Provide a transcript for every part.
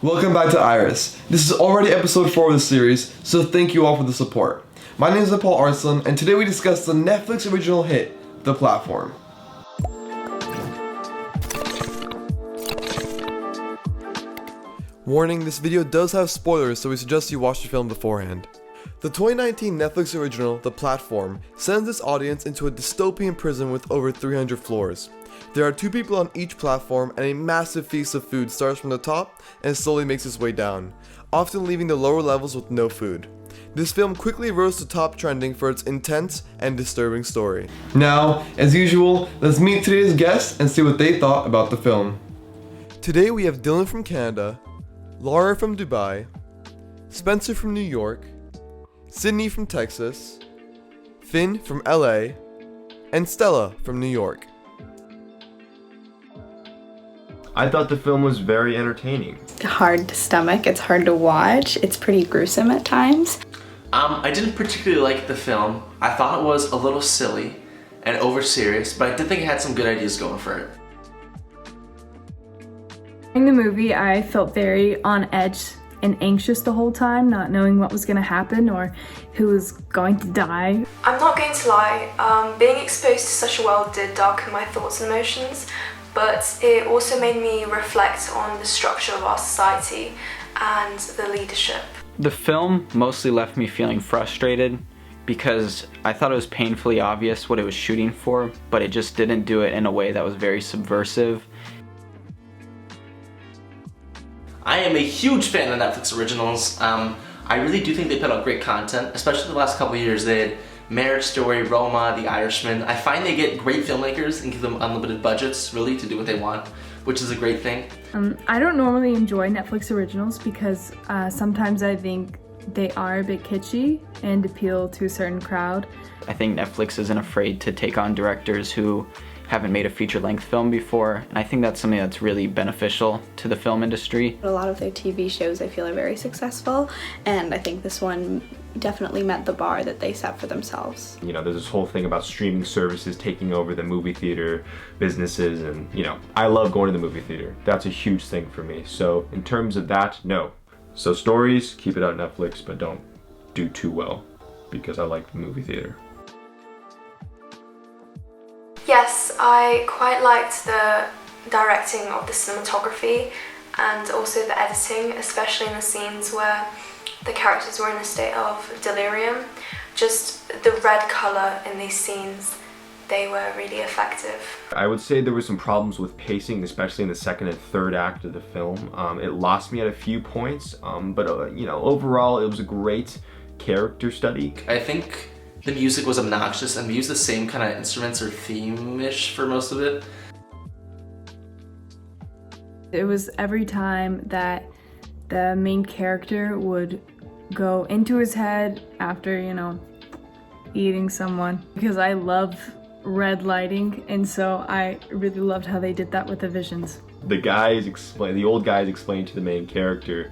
Welcome back to Iris. This is already episode 4 of the series, so thank you all for the support. My name is Nepal Arslan, and today we discuss the Netflix original hit, The Platform. Warning, this video does have spoilers, so we suggest you watch the film beforehand. The 2019 Netflix original, The Platform, sends its audience into a dystopian prison with over 300 floors. There are 2 people on each platform, and a massive feast of food starts from the top and slowly makes its way down, often leaving the lower levels with no food. This film quickly rose to top trending for its intense and disturbing story. Now, as usual, let's meet today's guests and see what they thought about the film. Today we have Dylan from Canada, Laura from Dubai, Spencer from New York, Sydney from Texas, Finn from LA, and Stella from New York. I thought the film was very entertaining. Hard to stomach, it's hard to watch, it's pretty gruesome at times. I didn't particularly like the film. I thought it was a little silly and over serious, but I did think it had some good ideas going for it. During the movie, I felt very on edge and anxious the whole time, not knowing what was going to happen or who was going to die. I'm not going to lie, being exposed to such a world did darken my thoughts and emotions, but it also made me reflect on the structure of our society and the leadership. The film mostly left me feeling frustrated because I thought it was painfully obvious what it was shooting for, but it just didn't do it in a way that was very subversive. I am a huge fan of Netflix originals. I really do think they put out great content, especially the last couple of years. They had Marriage Story, Roma, The Irishman. I find they get great filmmakers and give them unlimited budgets, really, to do what they want, which is a great thing. I don't normally enjoy Netflix originals because sometimes I think they are a bit kitschy and appeal to a certain crowd. I think Netflix isn't afraid to take on directors who haven't made a feature-length film before, and I think that's something that's really beneficial to the film industry. A lot of their TV shows I feel are very successful, and I think this one definitely met the bar that they set for themselves. You know, there's this whole thing about streaming services taking over the movie theater businesses, and you know, I love going to the movie theater. That's a huge thing for me. So in terms of that, no. So stories, keep it on Netflix, but don't do too well, because I like the movie theater. Yes, I quite liked the directing of the cinematography and also the editing, especially in the scenes where the characters were in a state of delirium. Just the red colour in these scenes, they were really effective. I would say there were some problems with pacing, especially in the second and third act of the film. It lost me at a few points, but you know, overall it was a great character study. I think the music was obnoxious, and we used the same kind of instruments or theme-ish for most of it. It was every time that the main character would go into his head after, eating someone. Because I love red lighting, and so I really loved how they did that with the visions. The old guys explained to the main character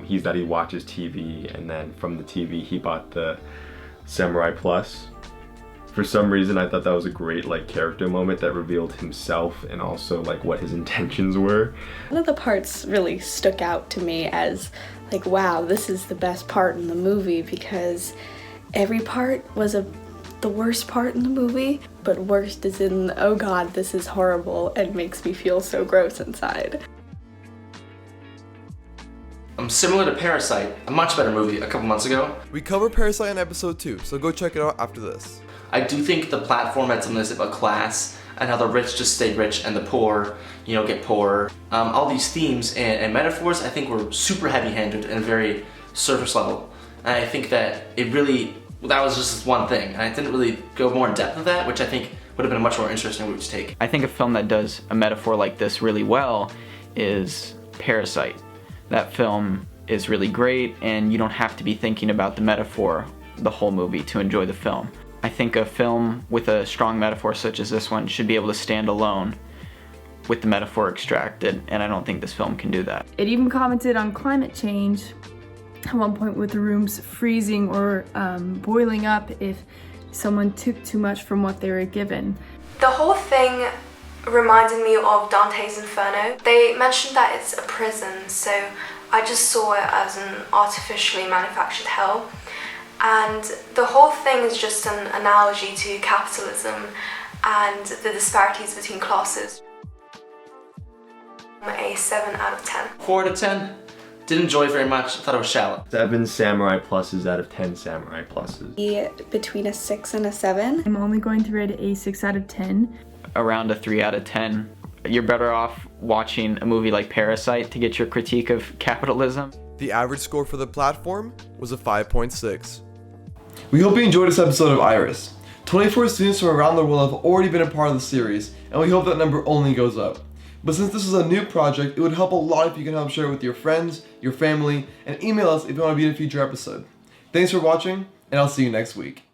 he watches TV, and then from the TV he bought the Samurai Plus. For some reason I thought that was a great character moment that revealed himself and also what his intentions were. One of the parts really stuck out to me as wow, this is the best part in the movie, because every part was the worst part in the movie, but worst is in, oh god, this is horrible and makes me feel so gross inside. Similar to Parasite, a much better movie a couple months ago. We covered Parasite in episode 2, so go check it out after this. I do think The Platform had some of a class, and how the rich just stay rich and the poor, get poorer. All these themes and metaphors I think were super heavy-handed and very surface level. And I think that that was just this one thing, and I didn't really go more in depth with that, which I think would have been a much more interesting route to take. I think a film that does a metaphor like this really well is Parasite. That film is really great, and you don't have to be thinking about the metaphor the whole movie to enjoy the film. I think a film with a strong metaphor such as this one should be able to stand alone with the metaphor extracted, and I don't think this film can do that. It even commented on climate change at one point, with the rooms freezing or boiling up if someone took too much from what they were given. The whole thing reminded me of Dante's Inferno. They mentioned that it's a prison, so I just saw it as an artificially manufactured hell. And the whole thing is just an analogy to capitalism and the disparities between classes. A 7 out of 10. 4 out of 10. Didn't enjoy it very much. I thought it was shallow. 7 Samurai Pluses out of 10 Samurai Pluses. Between a 6 and a 7. I'm only going to rate it a 6 out of 10. Around a 3 out of 10. You're better off watching a movie like Parasite to get your critique of capitalism. The average score for the platform was a 5.6. We hope you enjoyed this episode of Iris. 24 students from around the world have already been a part of the series, and we hope that number only goes up. But since this is a new project, it would help a lot if you can help share it with your friends, your family, and email us if you want to be in a future episode. Thanks for watching, and I'll see you next week.